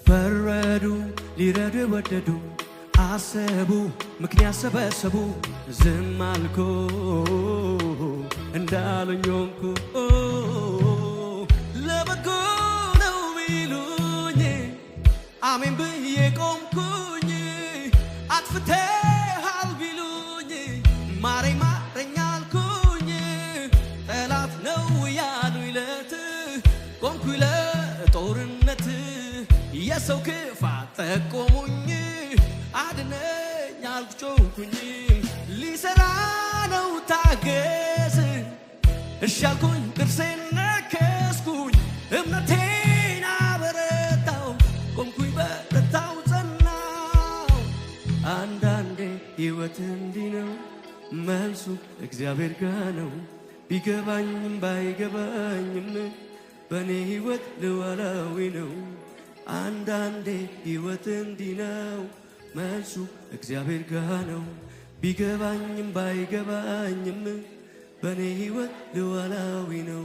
ፈረዱ ሊረዱ ወደዱ አሰቡ ምክንያት ሰበሰቡ ዝም አልኩ እንዳሉኝ ሆንኩ ለበጎ ነው ቢሉኝ አሜን ብዬ ቆምኩኝ አጥፍተሃል ቢሉኝ ማረኝ ማረኝ አልኩኝ ጠላት ነው ያሉኝ ለት ቆምኩኝ ለጦርነት የሰው ክፋት ጠቆሙኝ አድነኝ አልኩኝ ሊሰራ ነው ታገስ እሺ አልኩኝ ጥርሴን ነከስኩኝ እምነቴን አበረታው ቆምኩኝ በረታው ጸናው አንዳንዴ ሕይወት እንዲህ ነው መልሱ እግዚአብሔር ጋር ነው ቢገባኝም ባይገባኝም በኔ ሕይወት ሉዓላዊ ነው አንዳንዴ ሕይወት እንዲህ ነው መልሱ እግዚአብሔር ጋር ነው ቢገባኝም ባይገባኝም በኔ ሕይወት ሉዓላዊ ነው